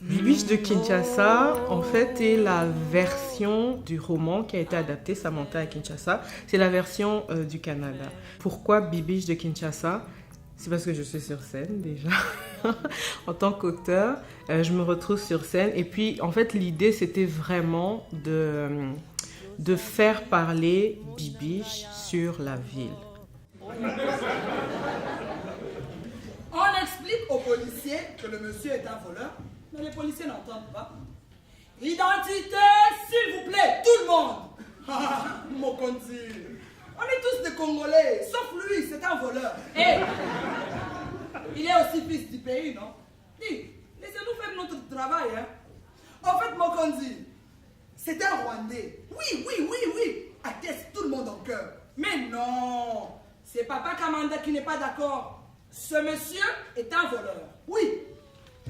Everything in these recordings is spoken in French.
Bibiche de Kinshasa, en fait, est la version du roman qui a été adapté, Samantha à Kinshasa. C'est la version du Canada. Pourquoi Bibiche de Kinshasa? C'est parce que je suis sur scène déjà. En tant qu'auteur, je me retrouve sur scène. Et puis, en fait, l'idée, c'était vraiment de faire parler Bibiche sur la ville. On explique aux policiers que le monsieur est un voleur, mais les policiers n'entendent pas. Identité, s'il vous plaît, tout le monde. Mokonzi, on est tous des Congolais, sauf lui, c'est un voleur. Et il est aussi fils du pays, non? Dis, laissez-nous faire notre travail, hein. En fait, Mokonzi, c'est un Rwandais. Oui, atteste tout le monde en cœur. Mais non, c'est Papa Kamanda qui n'est pas d'accord. Ce monsieur est un voleur. Oui,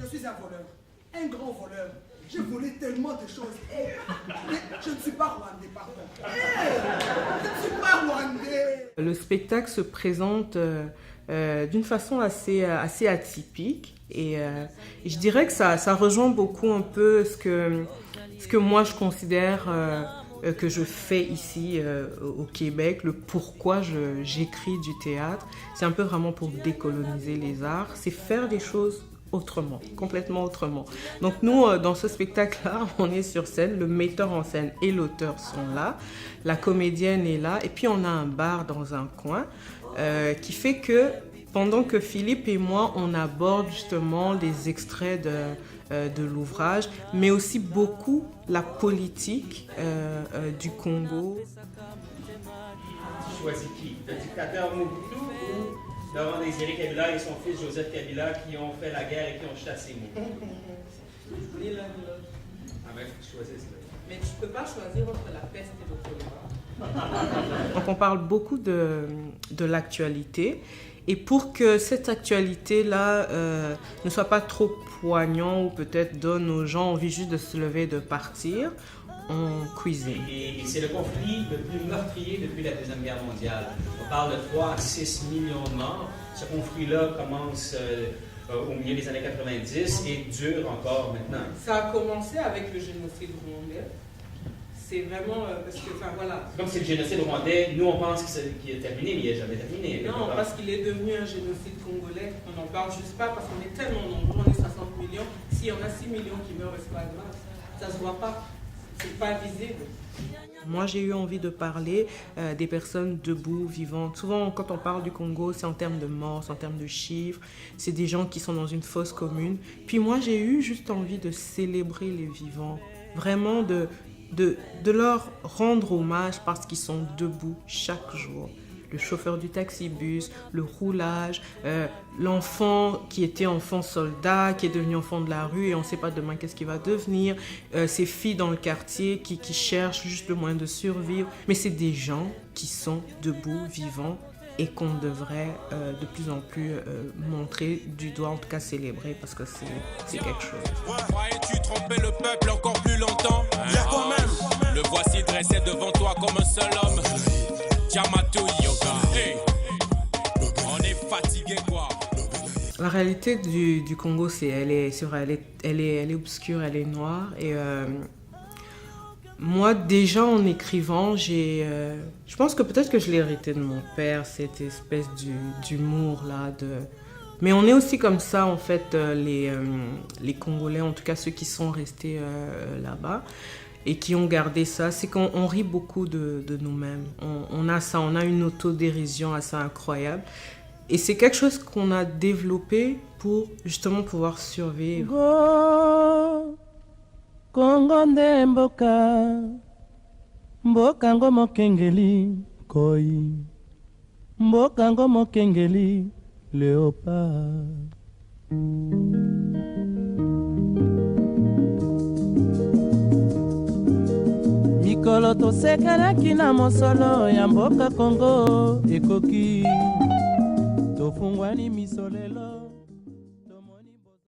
je suis un voleur. Un grand voleur. J'ai volé tellement de choses. Mais je ne suis pas rwandais, pardon. Je ne suis pas rwandais. Le spectacle se présente d'une façon assez atypique. Et je dirais que ça rejoint beaucoup un peu ce que moi je considère que je fais ici au Québec, le pourquoi j'écris du théâtre. C'est un peu vraiment pour décoloniser les arts, c'est faire des choses autrement, complètement autrement. Donc nous, dans ce spectacle-là, on est sur scène, le metteur en scène et l'auteur sont là, la comédienne est là, et puis on a un bar dans un coin qui fait que pendant que Philippe et moi, on aborde justement des extraits de l'ouvrage, mais aussi beaucoup la politique du Congo. Tu choisis qui? Le dictateur Mobutu ou Laurent Désiré Kabila et son fils Joseph Kabila qui ont fait la guerre et qui ont chassé Mobutu? Ni l'un ni l'autre. Ah ben, il faut que tu choisisses. Mais tu ne peux pas choisir entre la peste et le choléra. Donc on parle beaucoup de l'actualité. Et pour que cette actualité-là ne soit pas trop poignant ou peut-être donne aux gens envie juste de se lever et de partir, on cuisine. Et c'est le conflit le plus meurtrier depuis la Deuxième Guerre mondiale. On parle de 3 à 6 millions de morts. Ce conflit-là commence au milieu des années 90 et dure encore maintenant. Ça a commencé avec le génocide rwandais. C'est vraiment parce que, enfin voilà. C'est comme si le génocide rwandais, nous on pense qu'il est terminé, mais il n'est jamais terminé. Non, parce qu'il est devenu un génocide congolais. On n'en parle juste pas parce qu'on est tellement nombreux, on est 60 millions. S'il y en a 6 millions qui meurent, c'est pas grave. Ça se voit pas. C'est pas visible. Moi, j'ai eu envie de parler des personnes debout, vivantes. Souvent, quand on parle du Congo, c'est en termes de morts, c'est en termes de chiffres. C'est des gens qui sont dans une fosse commune. Puis moi, j'ai eu juste envie de célébrer les vivants. Vraiment de leur rendre hommage parce qu'ils sont debout chaque jour. Le chauffeur du taxi-bus, le roulage, l'enfant qui était enfant soldat, qui est devenu enfant de la rue et on ne sait pas demain qu'est-ce qu'il va devenir, ces filles dans le quartier qui cherchent juste le moyen de survivre. Mais c'est des gens qui sont debout, vivants et qu'on devrait de plus en plus montrer du doigt, en tout cas célébrer parce que c'est quelque chose. Croyais-tu tromper le peuple encore plus longtemps? Y'a quand même. Le voici dressé devant toi comme un seul homme. Tiamato Yoga. Hey. On est fatigué quoi. La réalité du Congo, elle est obscure, elle est noire. Et moi, déjà en écrivant, je pense que peut-être que je l'ai hérité de mon père, cette espèce d'humour-là. Mais on est aussi comme ça, en fait, les Congolais, en tout cas ceux qui sont restés là-bas et qui ont gardé ça, c'est qu'on rit beaucoup de nous-mêmes. On a ça, on a une autodérision assez incroyable. Et c'est quelque chose qu'on a développé pour justement pouvoir survivre. Congo nde mboka ngo mokengeli koi mboka ngo mokengeli léopard. Mikolo tosekelaki na mosolo ya mboka Congo ekoki tofungwani misolelo.